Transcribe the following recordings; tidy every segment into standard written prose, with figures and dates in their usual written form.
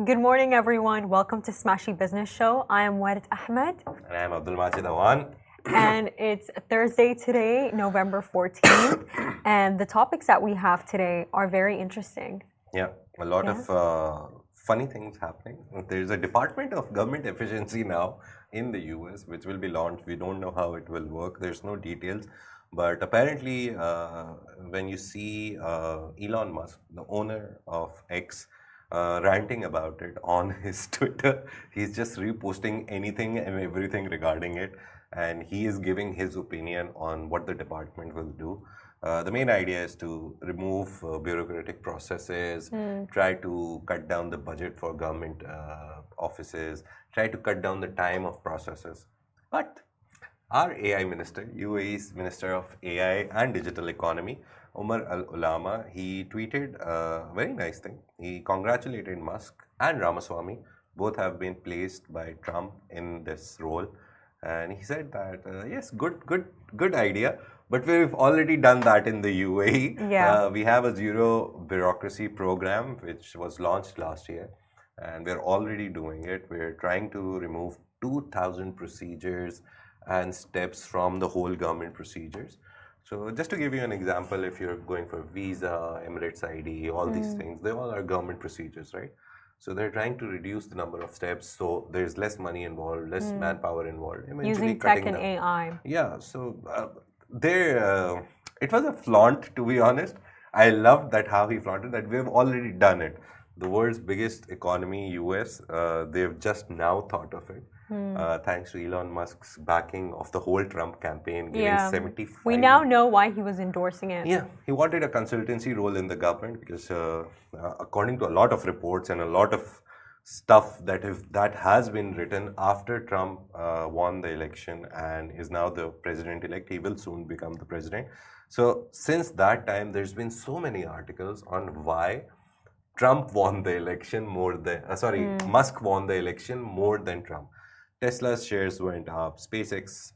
Good morning, everyone. Welcome to Smashy Business Show. I am Warid Ahmed. And I'm Abdul Majid Awan. And it's Thursday today, November 14th. And the topics that we have today are very interesting. Yeah, a lot of funny things happening. There's a Department of Government Efficiency now in the US, which will be launched. We don't know how it will work. There's no details. But apparently, when you see Elon Musk, the owner of X, ranting about it on his Twitter, he's just reposting anything and everything regarding it. And he is giving his opinion on what the department will do. The main idea is to remove bureaucratic processes, try to cut down the budget for government offices, try to cut down the time of processes. But our AI minister, UAE's Minister of AI and Digital Economy, Umar Al-Ulama, he tweeted a very nice thing. He congratulated Musk and Ramaswamy. Both have been placed by Trump in this role. And he said that, yes, good idea. But we've already done that in the UAE. Yeah. We have a zero bureaucracy program, which was launched last year. And we're already doing it. We're trying to remove 2,000 procedures and steps from the whole government procedures. So just to give you an example, if you're going for visa, Emirates ID, all these things, they all are government procedures, right? So they're trying to reduce the number of steps, so there's less money involved, less manpower involved. Using tech and AI. Yeah, so it was a flaunt, to be honest. I loved that how he flaunted that we've already done it. The world's biggest economy, US, they've just now thought of it. Thanks to Elon Musk's backing of the whole Trump campaign, giving 75. We now know why he was endorsing it. Yeah, he wanted a consultancy role in the government because, according to a lot of reports and a lot of stuff that has been written after Trump won the election and is now the president-elect, he will soon become the president. So since that time, there's been so many articles on why Trump won the election more than, Musk won the election more than Trump. Tesla's shares went up. SpaceX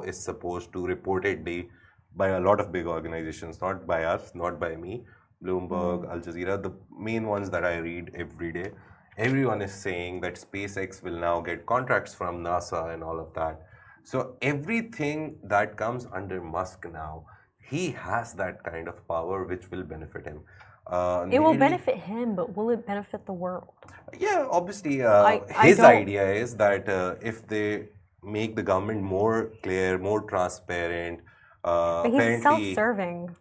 is supposed to reportedly by a lot of big organizations, not by us, not by me, Bloomberg, Al Jazeera, the main ones that I read every day. Everyone is saying that SpaceX will now get contracts from NASA and all of that. So everything that comes under Musk now, he has that kind of power which will benefit him. It will benefit him, but will it benefit the world? Yeah, obviously, his idea is that if they make the government more clear, more transparent, but he's self-serving.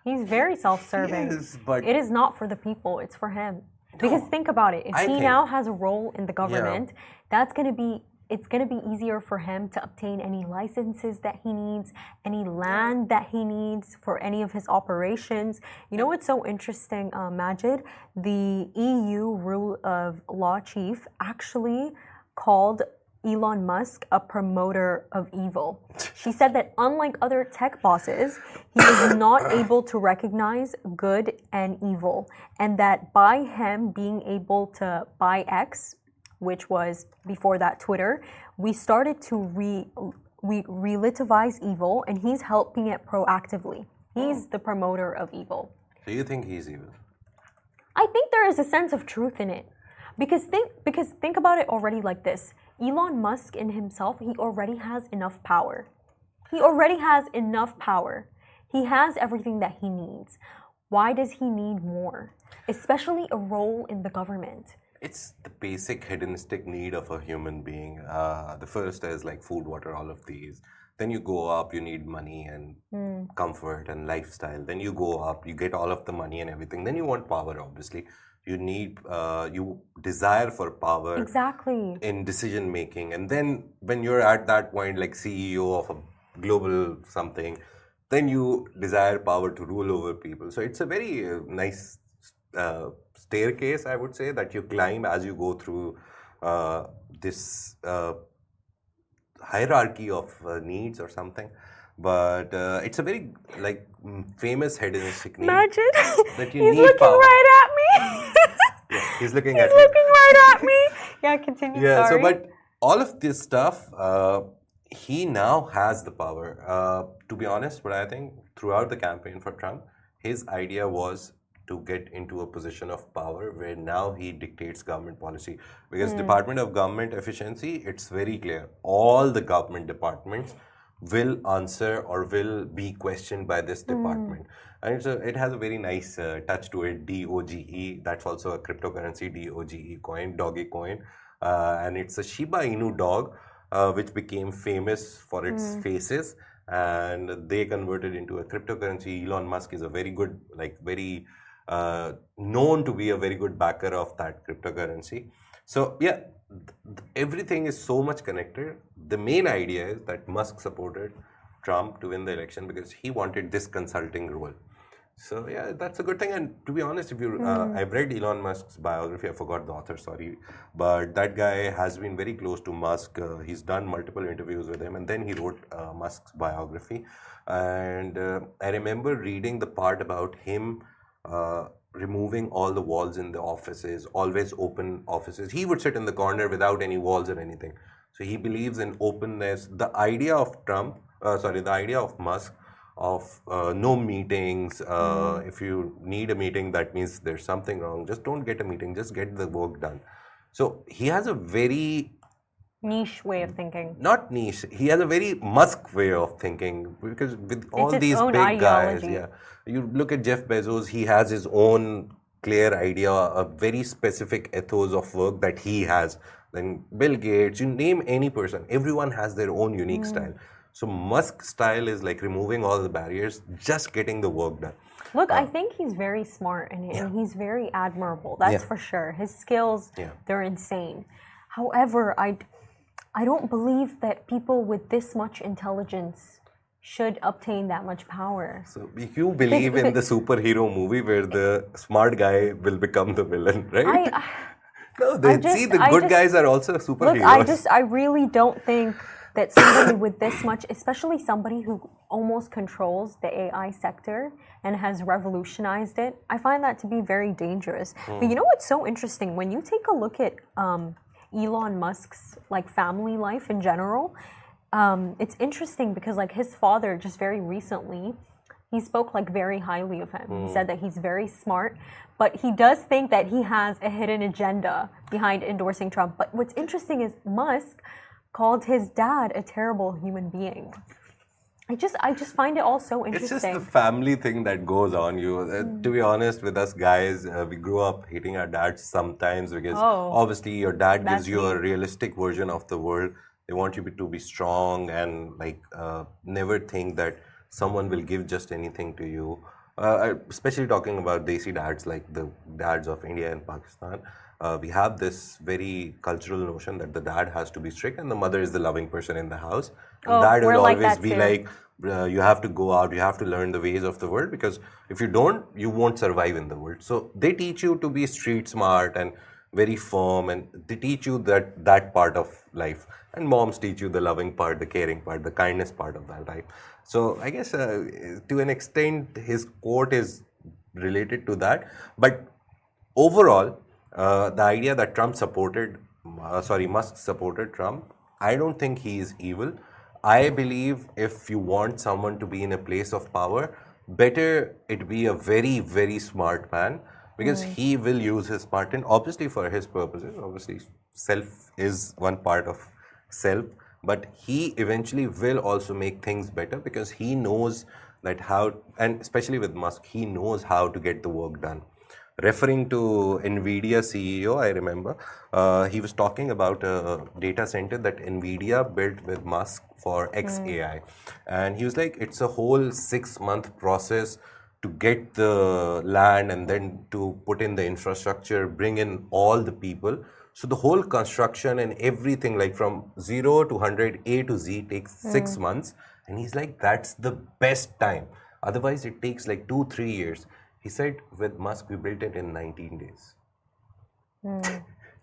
He's very self-serving. Yes, but it is not for the people; it's for him. Because think about it: if he now has a role in the government, it's going to be easier for him to obtain any licenses that he needs, any land that he needs for any of his operations. You know what's so interesting, Majid? The EU rule of law chief actually called Elon Musk a promoter of evil. She said that unlike other tech bosses, he is not able to recognize good and evil, and that by him being able to buy X, which was before that Twitter, we started to relativize evil, and he's helping it proactively. He's the promoter of evil. So you think he's evil? I think there is a sense of truth in it. Because think about it already like this. Elon Musk in himself, he already has enough power. He already has enough power. He has everything that he needs. Why does he need more? Especially a role in the government. It's the basic hedonistic need of a human being. The first is like food, water, all of these. Then you go up, you need money and comfort and lifestyle. Then you go up, you get all of the money and everything. Then you want power, obviously. You desire for power. Exactly. In decision making. And then when you're at that point, like CEO of a global something, then you desire power to rule over people. So it's a very nice staircase, I would say, that you climb as you go through this hierarchy of needs or something. But it's a very famous hedonistic need. Imagine that you he's need looking power. right at me. Yeah, he's looking he's at looking right at me. Yeah, continue. Yeah, sorry. so but all of this stuff, he now has the power. To be honest, but I think throughout the campaign for Trump, his idea was to get into a position of power where now he dictates government policy. Because Department of Government Efficiency, it's very clear. All the government departments will answer or will be questioned by this department. And it has a very nice touch to it, DOGE. That's also a cryptocurrency, DOGE coin, doggy coin. And it's a Shiba Inu dog, which became famous for its faces. And they converted into a cryptocurrency. Elon Musk is a very good, very known to be a very good backer of that cryptocurrency. So yeah, everything is so much connected. The main idea is that Musk supported Trump to win the election because he wanted this consulting role. So yeah, that's a good thing. And to be honest, if you, I've read Elon Musk's biography. I forgot the author, sorry, but that guy has been very close to Musk. He's done multiple interviews with him, and then he wrote Musk's biography. And I remember reading the part about him removing all the walls in the offices, always open offices. He would sit in the corner without any walls or anything. So he believes in openness. The idea of the idea of Musk of no meetings. If you need a meeting, that means there's something wrong. Just don't get a meeting, just get the work done. So he has a very niche way of thinking. Not niche. He has a very Musk way of thinking because with all these big ideology. guys, you look at Jeff Bezos, he has his own clear idea, a very specific ethos of work that he has. Then Bill Gates, you name any person, everyone has their own unique style. So Musk's style is like removing all the barriers, just getting the work done. Look, I think he's very smart and he's very admirable. That's for sure. His skills, they're insane. However, I don't believe that people with this much intelligence should obtain that much power. So you believe in the superhero movie where the smart guy will become the villain, right? The good guys are also superheroes. Look, I really don't think that somebody with this much, especially somebody who almost controls the AI sector and has revolutionized it, I find that to be very dangerous. But you know what's so interesting? When you take a look at Elon Musk's family life in general, it's interesting because his father just very recently, he spoke very highly of him. He said that he's very smart, but he does think that he has a hidden agenda behind endorsing Trump. But what's interesting is Musk called his dad a terrible human being. I just find it all so interesting. It's just the family thing that goes on. To be honest, with us guys, we grew up hating our dads sometimes because obviously your dad gives you a realistic version of the world. They want you to be strong and never think that someone will give just anything to you. Especially talking about Desi dads, like the dads of India and Pakistan. We have this very cultural notion that the dad has to be strict and the mother is the loving person in the house. And dad will always be you have to go out, you have to learn the ways of the world because if you don't, you won't survive in the world. So they teach you to be street smart and very firm, and they teach you that part of life. And moms teach you the loving part, the caring part, the kindness part of that life. So I guess to an extent, his quote is related to that. But overall, the idea that Musk supported Trump, I don't think he is evil. I believe if you want someone to be in a place of power, better it be a very, very smart man because he will use his smart and obviously for his purposes. Obviously, self is one part of self, but he eventually will also make things better because he knows that how, and especially with Musk, he knows how to get the work done. Referring to NVIDIA CEO, I remember, he was talking about a data center that NVIDIA built with Musk for XAI. And he was like, it's a whole 6-month process to get the land and then to put in the infrastructure, bring in all the people. So the whole construction and everything, from 0 to 100, A to Z, takes 6 months. And he's like, that's the best time. Otherwise, it takes 2-3 years. He said, with Musk, we built it in 19 days.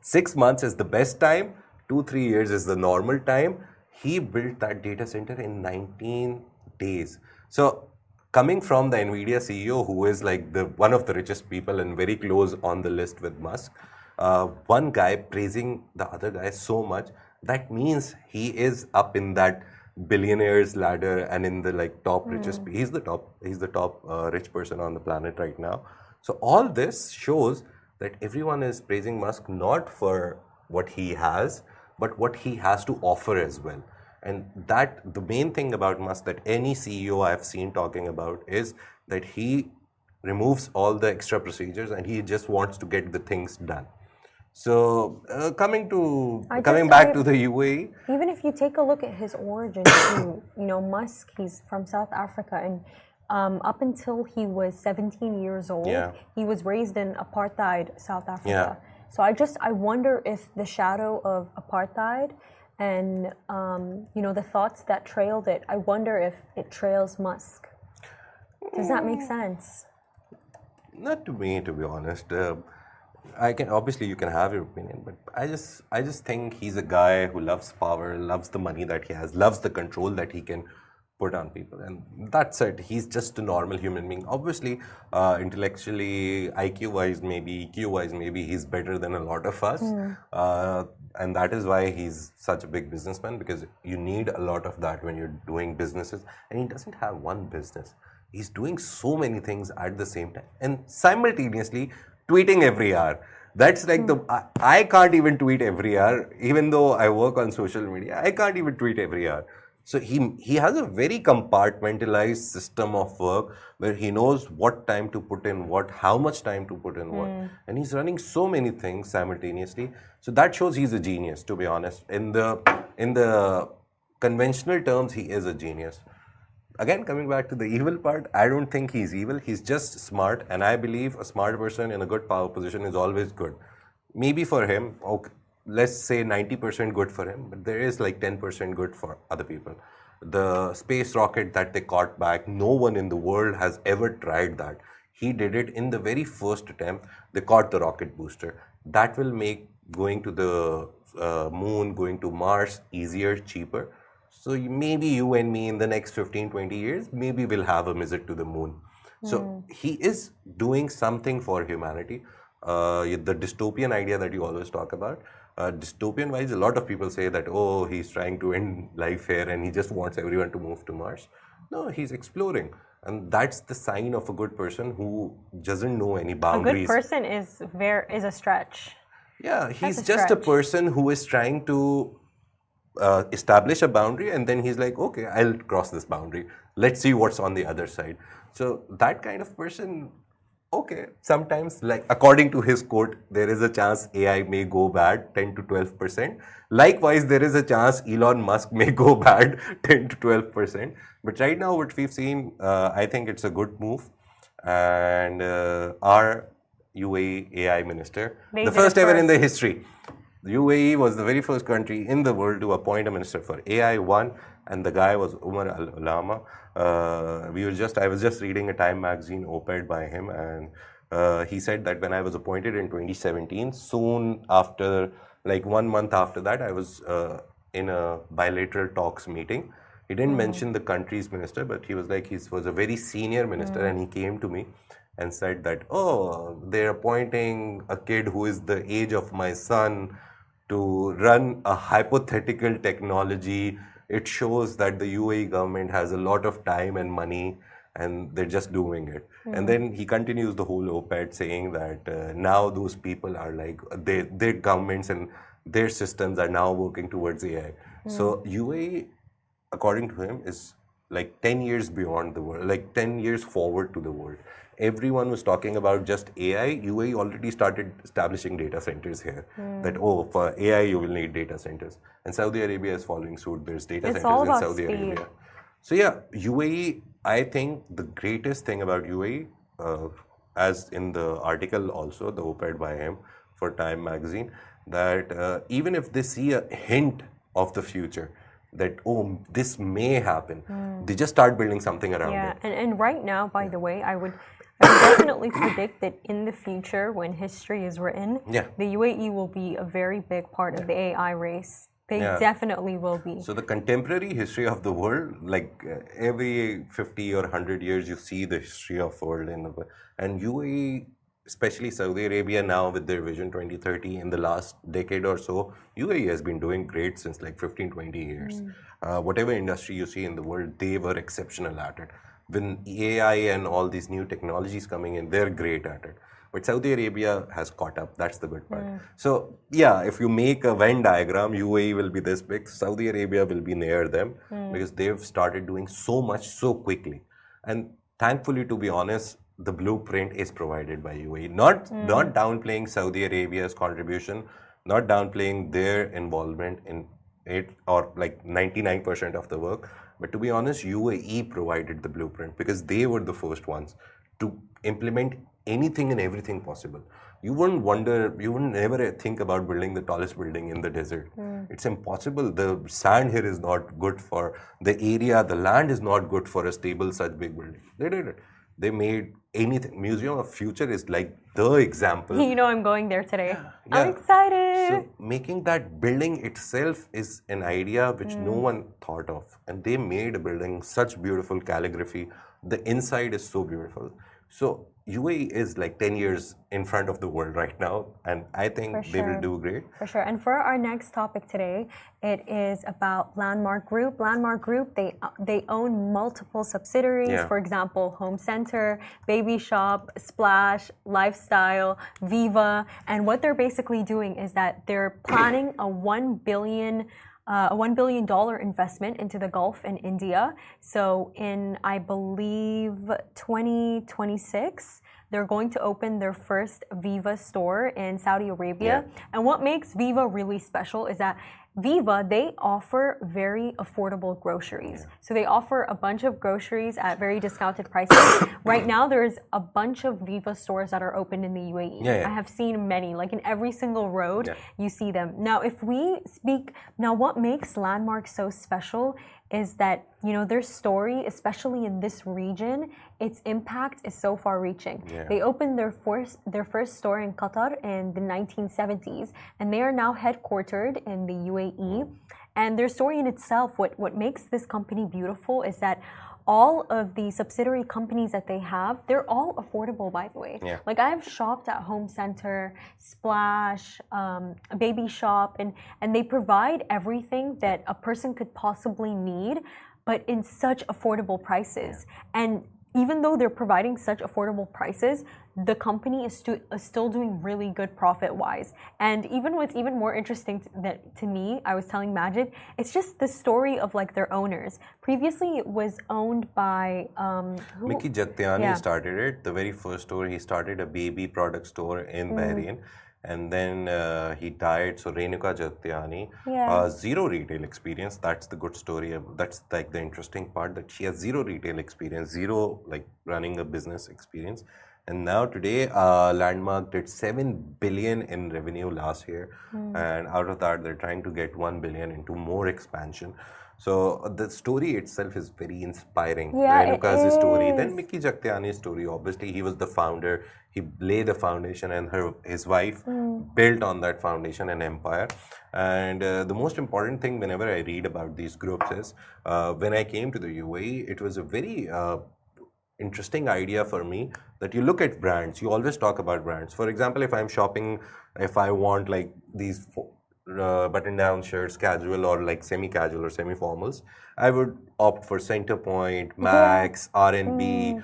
6 months is the best time. 2-3 years is the normal time. He built that data center in 19 days. So coming from the NVIDIA CEO, who is one of the richest people and very close on the list with Musk, one guy praising the other guy so much, that means he is up in that billionaires ladder and in the top richest. He's the top rich person on the planet right now. So all this shows that everyone is praising Musk not for what he has, but what he has to offer as well. And that the main thing about Musk that any CEO I've seen talking about is that he removes all the extra procedures and he just wants to get the things done. So coming back to the UAE. Even if you take a look at his origin too, Musk, he's from South Africa, and up until he was 17 years old, he was raised in apartheid South Africa. So I wonder if the shadow of apartheid and the thoughts that trailed it, I wonder if it trails Musk. Does that make sense? Not to me, to be honest. Obviously you can have your opinion, but I just think he's a guy who loves power, loves the money that he has, loves the control that he can put on people, and that's it. He's just a normal human being. Obviously, intellectually, IQ-wise, maybe EQ-wise, maybe he's better than a lot of us, and that is why he's such a big businessman, because you need a lot of that when you're doing businesses. And he doesn't have one business. He's doing so many things at the same time and simultaneously tweeting every hour. That's like I can't even tweet every hour, even though I work on social media. I can't even tweet every hour. So he has a very compartmentalized system of work where he knows what time to put in what, how much time to put in what. And he's running so many things simultaneously. So that shows he's a genius, to be honest. In the conventional terms, he is a genius. Again, coming back to the evil part, I don't think he's evil. He's just smart. And I believe a smart person in a good power position is always good. Maybe for him, okay, let's say 90% good for him, but there is like 10% good for other people. The space rocket that they caught back, no one in the world has ever tried that. He did it in the very first attempt. They caught the rocket booster. That will make going to the moon, going to Mars easier, cheaper. So maybe you and me in the next 15, 20 years, maybe we'll have a visit to the moon. So he is doing something for humanity. The dystopian idea that you always talk about, dystopian wise, a lot of people say that, oh, he's trying to end life here and he just wants everyone to move to Mars. No, he's exploring. And that's the sign of a good person who doesn't know any boundaries. A good person is a stretch. Yeah, he's just a person who is trying to establish a boundary, and then he's like, okay, I'll cross this boundary. Let's see what's on the other side. So that kind of person, okay, sometimes, like according to his quote, there is a chance AI may go bad 10 to 12%. Likewise, there is a chance Elon Musk may go bad 10 to 12%. But right now, what we've seen, I think it's a good move. And our UAE AI Minister, the first ever in the history. The UAE was the very first country in the world to appoint a minister for AI, and the guy was Umar Al-Ulama. I was just reading a Time magazine op-ed by him, and he said that when I was appointed in 2017, soon after, like 1 month after that, I was in a bilateral talks meeting. He didn't mention the country's minister, but he was like, he was a very senior minister, and he came to me and said that, oh, they're appointing a kid who is the age of my son to run a hypothetical technology. It shows that the UAE government has a lot of time and money and they're just doing it. And then he continues the whole op-ed saying that now those people are like, their governments and their systems are now working towards AI. So UAE, according to him, is like 10 years beyond the world, like 10 years forward to the world. Everyone was talking about just AI. UAE already started establishing data centers here. That, oh, for AI, you will need data centers. And Saudi Arabia is following suit. There's data centers in Saudi Arabia. So yeah, UAE, I think the greatest thing about UAE, as in the article also, the op-ed by him for Time magazine, that even if they see a hint of the future, that, oh, this may happen, they just start building something around it. And right now, by the way, I would definitely predict that in the future, when history is written, the UAE will be a very big part of the AI race. They definitely will be. So the contemporary history of the world, like every 50 or 100 years, you see the history of the world. And UAE, especially Saudi Arabia now with their Vision 2030 in the last decade or so, UAE has been doing great since like 15, 20 years. Whatever industry you see in the world, they were exceptional at it. when AI and all these new technologies coming in, they're great at it. But Saudi Arabia has caught up. That's the good part. So, yeah, if you make a Venn diagram, UAE will be this big, Saudi Arabia will be near them because they've started doing so much so quickly. And thankfully, to be honest, the blueprint is provided by UAE. Not downplaying Saudi Arabia's contribution, not downplaying their involvement in it or like 99% of the work. But to be honest, UAE provided the blueprint because they were the first ones to implement anything and everything possible. You wouldn't never think about building the tallest building in the desert. It's impossible. The sand here is not good for the area. The land is not good for a stable such big building. They did it. They made anything. Museum of Future is like the example. You know, I'm going there today. Yeah. I'm excited. So making that building itself is an idea which no one thought of. And they made a building, such beautiful calligraphy. The inside is so beautiful. So UAE is like 10 years in front of the world right now, and I think they will do great. For sure. And for our next topic today, it is about Landmark Group. Landmark Group, they own multiple subsidiaries. Yeah. For example, Home Center, Baby Shop, Splash, Lifestyle, Viva. And what they're basically doing is that they're planning a $1 billion investment into the Gulf and India. So in, I believe, 2026, they're going to open their first Viva store in Saudi Arabia. Yeah. And what makes Viva really special is that Viva, they offer very affordable groceries. Yeah. So they offer a bunch of groceries at very discounted prices. Right now, there's a bunch of Viva stores that are open in the UAE. Yeah. I have seen many, like in every single road, you see them. Now, what makes Landmark so special is that, you know, their story, especially in this region, its impact is so far-reaching. Yeah. They opened their first store in Qatar in the 1970s, and they are now headquartered in the UAE. And their story in itself, what makes this company beautiful is that all of the subsidiary companies that they have, they're all affordable, by the way. Yeah. Like I've shopped at Home Center, Splash, Baby Shop, and they provide everything that a person could possibly need, but in such affordable prices. Yeah. And even though they're providing such affordable prices, the company is still doing really good profit-wise. And what's even more interesting to me, I was telling Majid, it's just the story of like their owners. Previously, it was owned by Mickey Jagtiani started it. The very first store, he started a baby product store in Bahrain. And then he died. So Renuka Jagtiani, zero retail experience. That's the good story. That's like the interesting part, that she has zero retail experience, zero like running a business experience. And now today, Landmark did 7 billion in revenue last year. And out of that, they're trying to get 1 billion into more expansion. So the story itself is very inspiring. Renuka's story. Then Mickey Jagtiani's story. Obviously, he was the founder. He laid the foundation, and his wife built on that foundation an empire. And the most important thing whenever I read about these groups is, when I came to the UAE, it was a very interesting idea for me that you look at brands. You always talk about brands. For example, if I'm shopping, if I want like these button-down shirts, casual or like semi-casual or semi-formals, I would opt for Centerpoint, Max, R&B.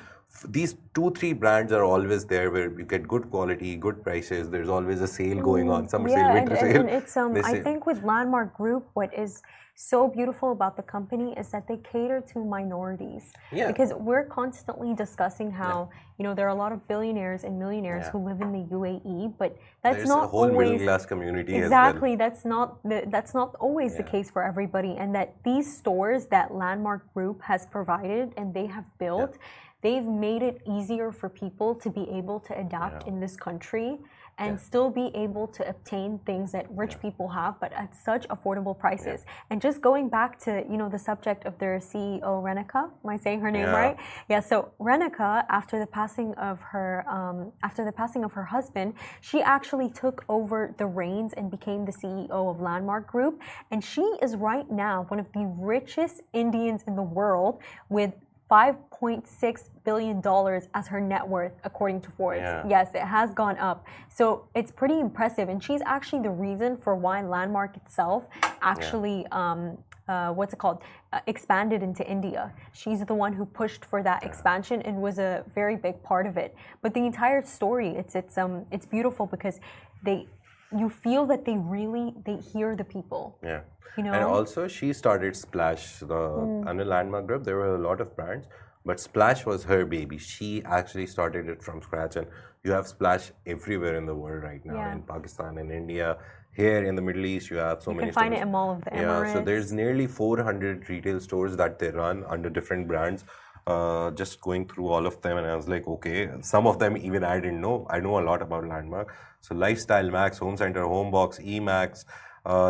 These 2-3 brands are always there where you get good quality, good prices. There's always a sale going on, summer sale, winter sale. And it's I think with Landmark Group, what is so beautiful about the company is that they cater to minorities. Yeah. Because we're constantly discussing how you know there are a lot of billionaires and millionaires who live in the UAE, but that's not a whole always middle class community. Exactly, as well. That's not always the case for everybody, and that these stores that Landmark Group has provided and they have built. They've made it easier for people to be able to adapt in this country and still be able to obtain things that rich people have, but at such affordable prices. And just going back to the subject of their CEO Renuka, am I saying her name right? Yeah. So Renuka, after the passing of her husband, she actually took over the reins and became the CEO of Landmark Group, and she is right now one of the richest Indians in the world with $5.6 billion as her net worth, according to Forbes. Yes, it has gone up. So it's pretty impressive. And she's actually the reason for why Landmark itself actually what's it called, expanded into India. She's the one who pushed for that expansion and was a very big part of it. But the entire story, it's beautiful because you feel that they hear the people. Yeah. You know? And also she started Splash, under Landmark Group. There were a lot of brands, but Splash was her baby. She actually started it from scratch, and you have Splash everywhere in the world right now, in Pakistan and India. Here in the Middle East, you have so many. You can find it in Mall of the Emirates. Yeah, so there's nearly 400 retail stores that they run under different brands. Just going through all of them, and I was like, okay, some of them even I didn't know. I know a lot about Landmark. So Lifestyle Max, Home Center, Homebox, Emax.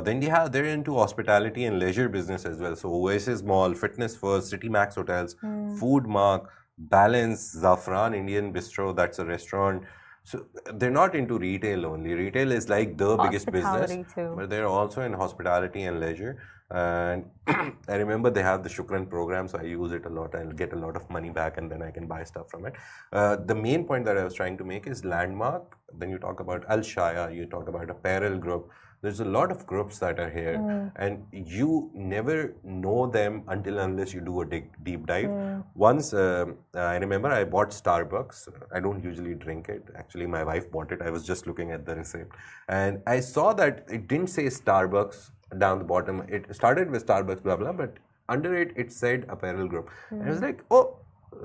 Then they're into hospitality and leisure business as well. So Oasis Mall, Fitness First, City Max Hotels, Food Mark, Balance, Zafran Indian Bistro, that's a restaurant. So they're not into retail only. Retail is like the biggest business, but they're also in hospitality and leisure. And I remember they have the Shukran program, so I use it a lot. I'll get a lot of money back, and then I can buy stuff from it. The main point that I was trying to make is Landmark. Then you talk about Al Shaya, you talk about Apparel Group. There's a lot of groups that are here, and you never know them unless you do a deep dive. Once, I remember I bought Starbucks. I don't usually drink it. Actually, my wife bought it. I was just looking at the receipt, and I saw that it didn't say Starbucks down the bottom. It started with Starbucks, blah, blah, but under it, it said Apparel Group. And I was like, oh,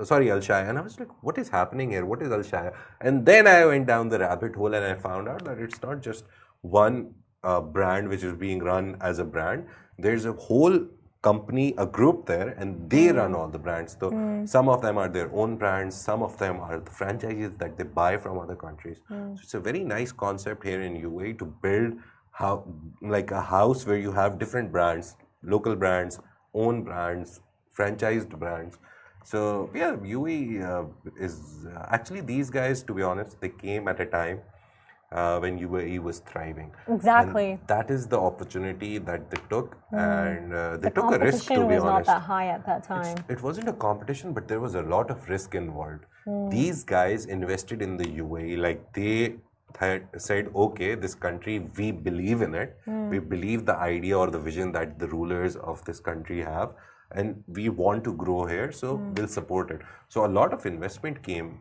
sorry, Al Shaya. And I was like, what is happening here? What is Al Shaya? And then I went down the rabbit hole, and I found out that it's not just one brand which is being run as a brand. There's a whole company, a group there, and they run all the brands. So some of them are their own brands, some of them are the franchises that they buy from other countries. So it's a very nice concept here in UAE to build like a house where you have different brands, local brands, own brands, franchised brands. So yeah, UAE is actually, these guys, to be honest, they came at a time when UAE was thriving. Exactly. And that is the opportunity that they took, and they took a risk, to be honest. The competition was not that high at that time. It wasn't a competition, but there was a lot of risk involved. These guys invested in the UAE, like they had said, okay, this country, we believe in it. We believe the idea or the vision that the rulers of this country have, and we want to grow here, so we'll support it. So a lot of investment came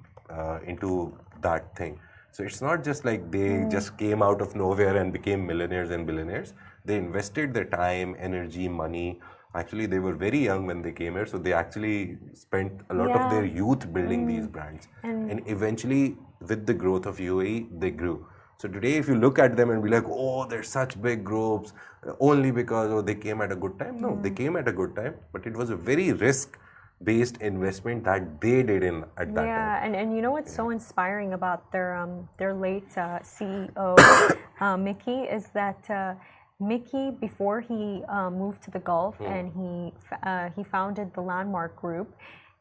into that thing. So it's not just like they just came out of nowhere and became millionaires and billionaires. They invested their time, energy, money. Actually, they were very young when they came here, so they actually spent a lot of their youth building these brands. And eventually, with the growth of UAE, they grew. So today, if you look at them and be like, oh, they're such big groups, only because they came at a good time. No, they came at a good time, but it was a very risk-based investment that they did at that time. Yeah, and you know what's so inspiring about their late CEO, Mickey, is that Mickey, before he moved to the Gulf and he founded the Landmark Group,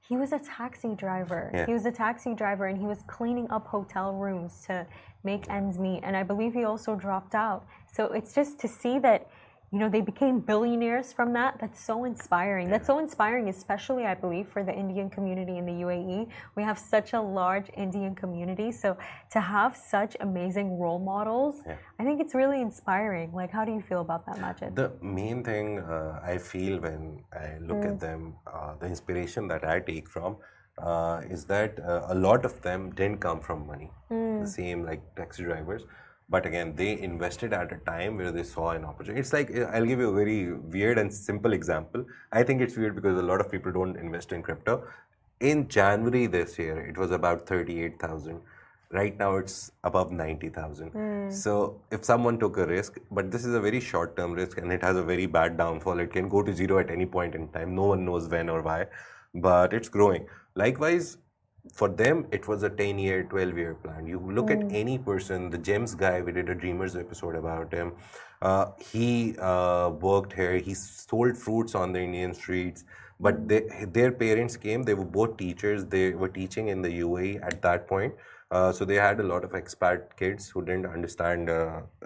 he was a taxi driver. He was a taxi driver, and he was cleaning up hotel rooms to make ends meet. And I believe he also dropped out. So it's just to see that, you know, they became billionaires from that. That's so inspiring. That's so inspiring, especially, I believe, for the Indian community in the UAE. We have such a large Indian community. So to have such amazing role models, I think it's really inspiring. Like, how do you feel about that, Majid? The main thing I feel when I look at them, the inspiration that I take from, is that a lot of them didn't come from money. The same like taxi drivers. But again, they invested at a time where they saw an opportunity. It's like, I'll give you a very weird and simple example. I think it's weird because a lot of people don't invest in crypto. In January this year, it was about 38,000. Right now, it's above 90,000. So if someone took a risk, but this is a very short-term risk and it has a very bad downfall. It can go to zero at any point in time. No one knows when or why, but it's growing. Likewise, for them, it was a 10-year, 12-year plan. You look at any person, the Gems guy, we did a Dreamers episode about him. He worked here. He sold fruits on the Indian streets. But their parents came. They were both teachers. They were teaching in the UAE at that point. So they had a lot of expat kids who didn't understand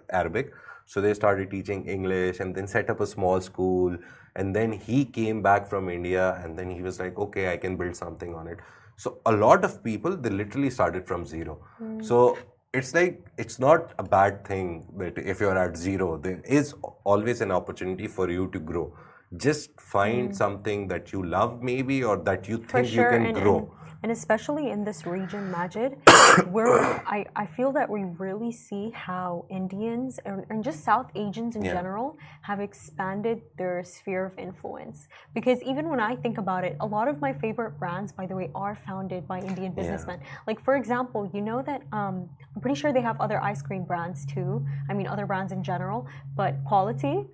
Arabic. So they started teaching English and then set up a small school. And then he came back from India and then he was like, okay, I can build something on it. So a lot of people, they literally started from zero. So it's like, it's not a bad thing that if you're at zero, there is always an opportunity for you to grow. just find something that you love maybe, or that you For think sure. you can grow. And especially in this region, Majid, I feel that we really see how Indians and just South Asians in general have expanded their sphere of influence. Because even when I think about it, a lot of my favorite brands, by the way, are founded by Indian businessmen. Like, for example, you know that I'm pretty sure they have other ice cream brands too. I mean, other brands in general, but Quality.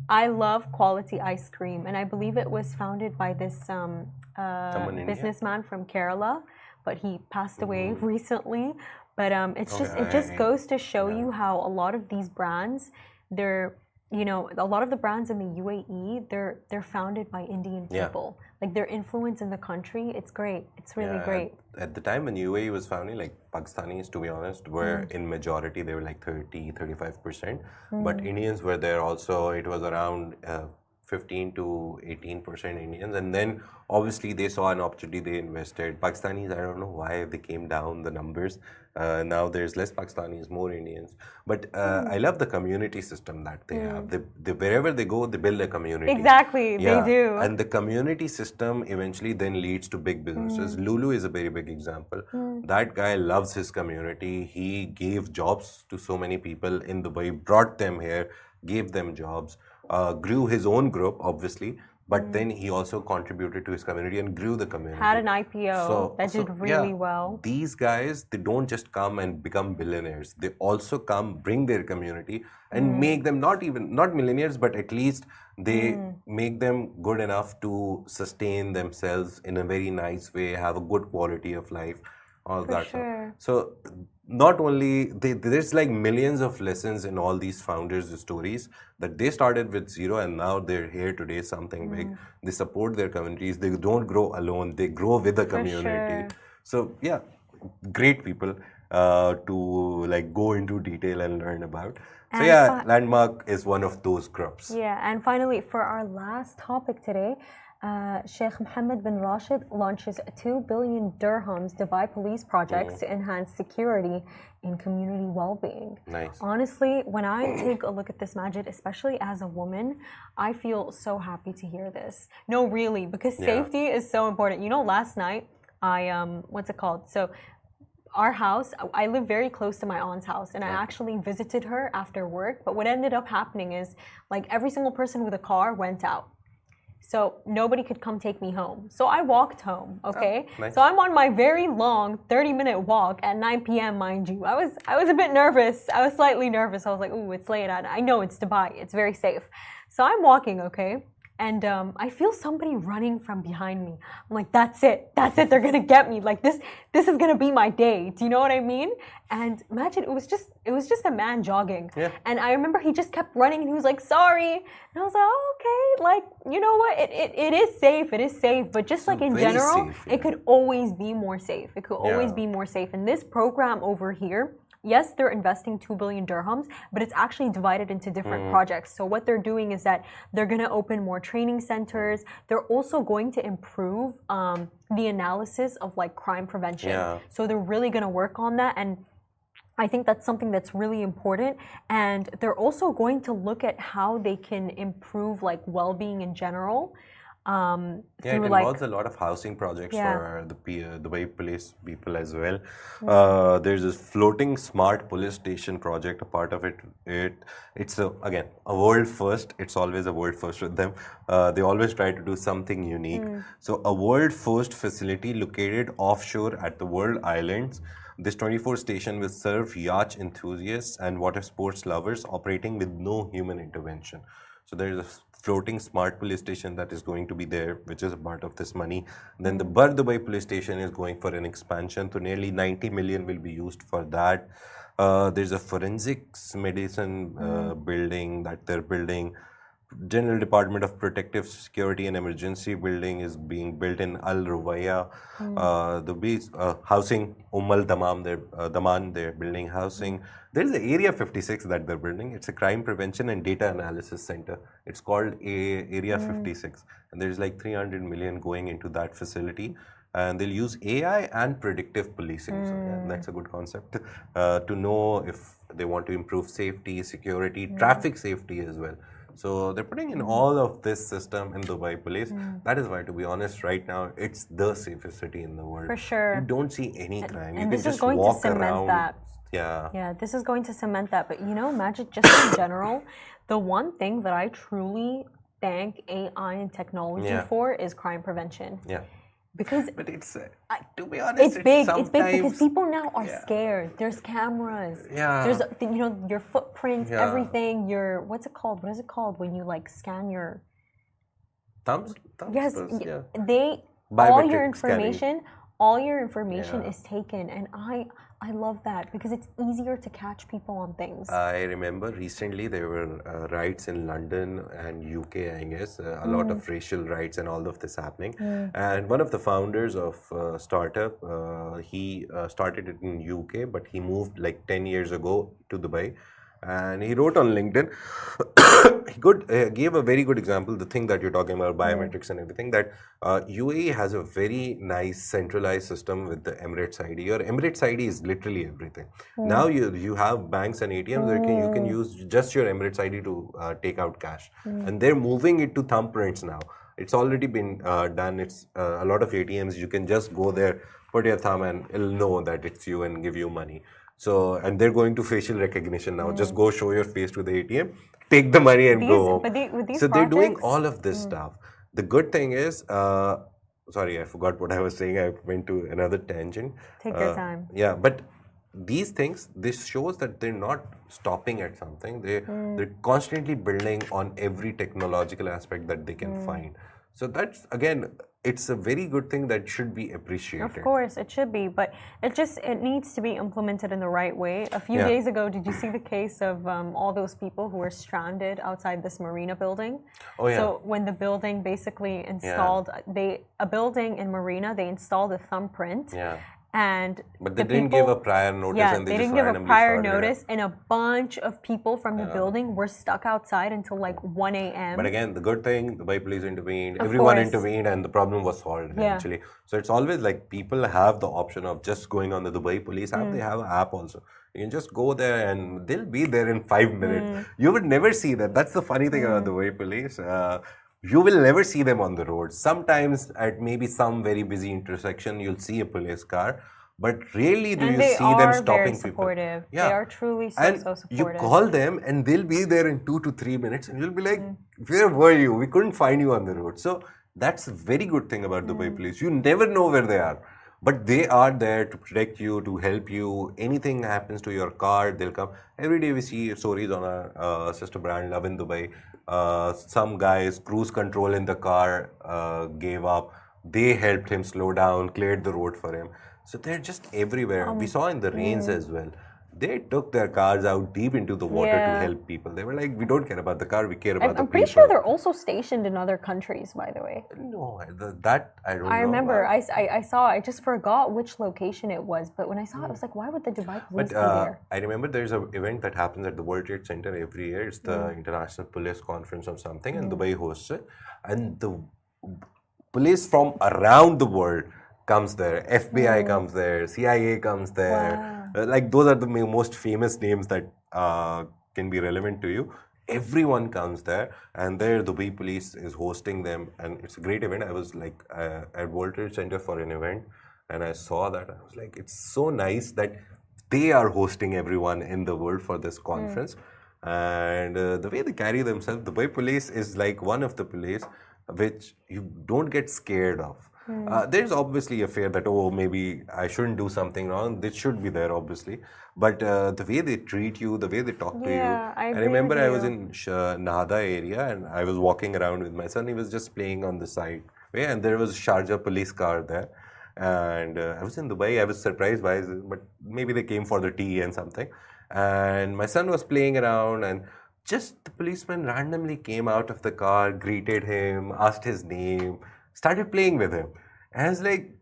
I love Quality ice cream, and I believe it was founded by this businessman from Kerala, but he passed away recently. But it just goes to show you how a lot of these brands, a lot of the brands in the UAE, they're founded by Indian people. Like their influence in the country, it's great. It's really great. At the time when UAE was founding, like Pakistanis, to be honest, were in majority. They were like 35%. But Indians were there also. It was around 15 to 18% Indians. And then obviously they saw an opportunity, they invested. Pakistanis, I don't know why they came down the numbers. Now there's less Pakistanis, more Indians. But I love the community system that they have. They, wherever they go, they build a community. Exactly, they do. And the community system eventually then leads to big businesses. Lulu is a very big example. That guy loves his community. He gave jobs to so many people in Dubai, brought them here, gave them jobs, grew his own group, obviously. But then he also contributed to his community and grew the community. Had an IPO that did really well. These guys, they don't just come and become billionaires. They also come, bring their community and make them not millionaires, but at least they make them good enough to sustain themselves in a very nice way, have a good quality of life, all that stuff. So not only, there's like millions of lessons in all these founders' stories that they started with zero and now they're here today, something big. They support their communities. They don't grow alone. They grow with the community. So yeah, great people to like go into detail and learn about. So yeah, Landmark is one of those groups. Yeah, and finally, for our last topic today, Sheikh Mohammed bin Rashid launches 2 billion dirhams Dubai police projects to enhance security in community well-being. Nice. Honestly, when I take a look at this, Majid, especially as a woman, I feel so happy to hear this. No, really, because safety is so important. You know, last night, what's it called? So our house, I live very close to my aunt's house, and I actually visited her after work. But what ended up happening is, like, every single person with a car went out. So nobody could come take me home. So I walked home, okay? Nice. So I'm on my very long 30-minute walk at 9 p.m., mind you. I was a bit nervous. I was slightly nervous. I was like, ooh, it's late. I know it's Dubai. It's very safe. So I'm walking, okay? And I feel somebody running from behind me. I'm like, that's it. They're gonna get me. Like this is gonna be my day. Do you know what I mean? And imagine it was just a man jogging. Yeah. And I remember he just kept running and he was like, sorry. And I was like, oh, okay. Like, you know what? It is safe. It is safe. But just like in general, safe, it could always be more safe. It could always be more safe. And this program over here, yes, they're investing 2 billion dirhams, but it's actually divided into different projects. So what they're doing is that they're going to open more training centers. They're also going to improve the analysis of like crime prevention. Yeah. So they're really going to work on that. And I think that's something that's really important. And they're also going to look at how they can improve like well-being in general. It involves a lot of housing projects for the Dubai police people as well. There's this floating smart police station project. A part of it's again a world first. It's always a world first with them. They always try to do something unique. So a world first facility located offshore at the World Islands. This 24 station will serve yacht enthusiasts and water sports lovers operating with no human intervention. So there is a floating smart police station that is going to be there, which is a part of this money. Then the Bar Dubai police station is going for an expansion, so nearly 90 million will be used for that. There's a forensics medicine building that they're building. General Department of Protective Security and Emergency building is being built in Al Ruwaya. The housing, Al Daman, they're building housing. There's the Area 56 that they're building. It's a crime prevention and data analysis center. It's called Area 56. And there's like 300 million going into that facility. And they'll use AI and predictive policing. So that's a good concept to know if they want to improve safety, security, traffic safety as well. So they're putting in all of this system in Dubai police. That is why, to be honest, right now it's the safest city in the world. For sure. You don't see any crime. And you this can is just going to walk cement around. that. Yeah, this is going to cement that. But Magic, just in general, the one thing that I truly thank AI and technology for is crime prevention. Yeah. But it's to be honest, it's big. It's big because people now are scared. There's cameras. Yeah. There's your footprints, everything. Your what's it called? What is it called when you like scan your thumbs? Yes, yeah. All your information is taken, and I love that because it's easier to catch people on things. I remember recently there were riots in London and UK, I guess, a lot of racial riots and all of this happening. And one of the founders of startup, he started it in UK, but he moved like 10 years ago to Dubai. And he wrote on LinkedIn, he gave a very good example, the thing that you're talking about, biometrics and everything, that UAE has a very nice centralized system with the Emirates ID. Your Emirates ID is literally everything. Now you have banks and ATMs where you can use just your Emirates ID to take out cash. And they're moving it to thumbprints now. It's already been done. It's a lot of ATMs, you can just go there, put your thumb and it'll know that it's you and give you money. So, and they're going to facial recognition now. Just go show your face to the ATM, take the money and go home. So they're doing all of this stuff. The good thing is, sorry, I forgot what I was saying. I went to another tangent. Take your time. Yeah, but these things, this shows that they're not stopping at something. They're constantly building on every technological aspect that they can find. So that's, again, it's a very good thing that should be appreciated. Of course, it should be, but it needs to be implemented in the right way. A few days ago, did you see the case of all those people who were stranded outside this marina building? Oh, yeah. So when the building basically installed, a building in marina, they installed a thumbprint. Yeah. But they didn't give a prior notice. Yeah, and they didn't give a prior notice, and a bunch of people from the building were stuck outside until like 1 a.m. But again, the good thing, the Dubai police intervened, everyone intervened, and the problem was solved eventually. So it's always like people have the option of just going on the Dubai police app. They have an app also. You can just go there and they'll be there in 5 minutes. You would never see that. That's the funny thing about the Dubai police. You will never see them on the road. Sometimes at maybe some very busy intersection, you'll see a police car, but rarely do you see them stopping people. Supportive. Yeah. They are truly so supportive. You call them and they'll be there in 2 to 3 minutes and you'll be like, where were you? We couldn't find you on the road. So that's a very good thing about Dubai police. You never know where they are. But they are there to protect you, to help you. Anything happens to your car, they'll come. Every day we see stories on our sister brand, Love in Dubai. Some guys, cruise control in the car gave up. They helped him slow down, cleared the road for him. So they're just everywhere. We saw in the rains as well. They took their cars out deep into the water to help people. They were like, we don't care about the car, we care about the people. I'm pretty sure they're also stationed in other countries, by the way. No, that I don't know. I remember, I saw, I just forgot which location it was, but when I saw it, I was like, why would the Dubai police be there? I remember there's an event that happens at the World Trade Center every year. It's the International Police Conference or something, and Dubai hosts it. And the police from around the world comes there. FBI comes there. CIA comes there. Wow. Like those are the most famous names that can be relevant to you. Everyone comes there, and there the Dubai police is hosting them, and it's a great event. I was like at World Trade Center for an event, and I saw that. I was like, it's so nice that they are hosting everyone in the world for this conference. And the way they carry themselves, the Dubai police is like one of the police which you don't get scared of. There's obviously a fear that, oh, maybe I shouldn't do something wrong. This should be there, obviously. But the way they treat you, the way they talk to you. I remember I was in Nahda area and I was walking around with my son. He was just playing on the side. And there was a Sharjah police car there. And I was in Dubai. I was surprised by it, but maybe they came for the tea and something. And my son was playing around, and just the policeman randomly came out of the car, greeted him, asked his name, started playing with him. And I was like,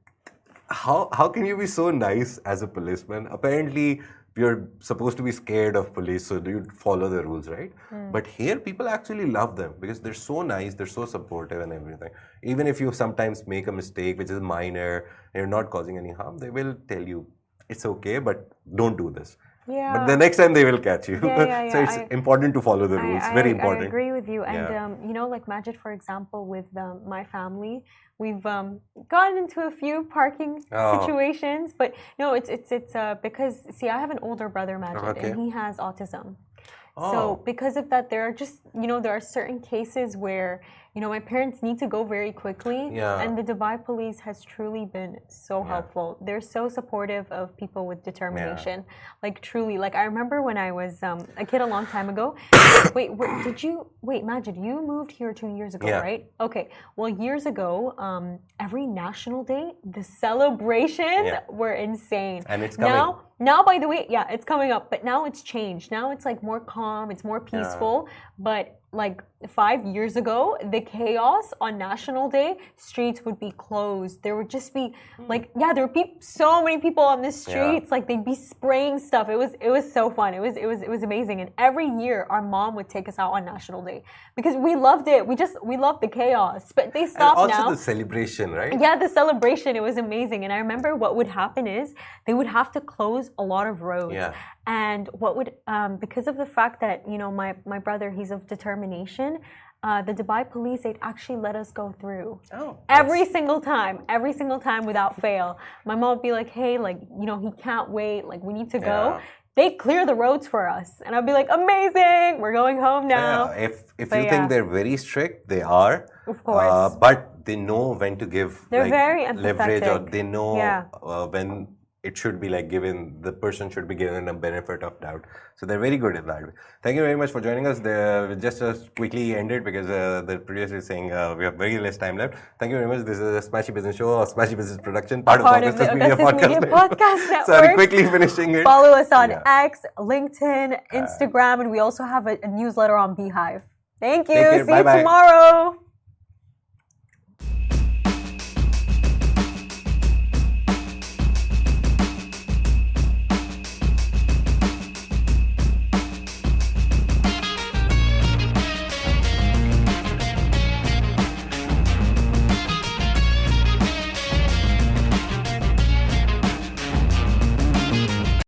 how can you be so nice as a policeman? Apparently, you're supposed to be scared of police, so you follow the rules, right? But here, people actually love them because they're so nice, they're so supportive and everything. Even if you sometimes make a mistake, which is minor, and you're not causing any harm, they will tell you, it's okay, but don't do this. Yeah. But the next time they will catch you. Yeah. So it's important to follow the rules. Very important. I agree with you. And, you know, like Majid, for example, with my family, we've gotten into a few parking situations. But no, it's because, see, I have an older brother, Majid, and he has autism. So because of that, there are just, you know, there are certain cases where, you know, my parents need to go very quickly. Yeah. And the Dubai police has truly been so helpful. They're so supportive of people with determination. Like truly, like I remember when I was a kid a long time ago. Wait, Majid, you moved here 2 years ago, right? Okay. Well, years ago, every National Day, the celebrations were insane. And it's coming. Now, by the way, it's coming up, but now it's changed. Now it's like more calm, it's more peaceful. But like 5 years ago, the chaos on National Day, streets would be closed. There would just be like, there would be so many people on the streets. Like they'd be spraying stuff. It was so fun. It was amazing. And every year, our mom would take us out on National Day because we loved it. We loved the chaos. But they stopped and now. Also the celebration, right? Yeah, the celebration. It was amazing. And I remember what would happen is they would have to close a lot of roads. Yeah. And what would, because of the fact that, you know, my brother, he's of determination, the Dubai police, they'd actually let us go through. Every single time without fail. My mom would be like, hey, like, you know, he can't wait. Like, we need to go. They clear the roads for us. And I'd be like, amazing, we're going home now. Yeah, if you think they're very strict, they are. Of course. But they know when to give very leverage, or they know when it should be like the person should be given a benefit of doubt. So they're very good at that. Thank you very much for joining us. Just quickly ended because the producer is saying we have very less time left. Thank you very much. This is a Smashy Business Show, a Smashy Business production, part of Augustus Media Podcast Network. Sorry, quickly finishing it. Follow us on X, LinkedIn, Instagram, and we also have a newsletter on Beehive. Thank you. See you tomorrow.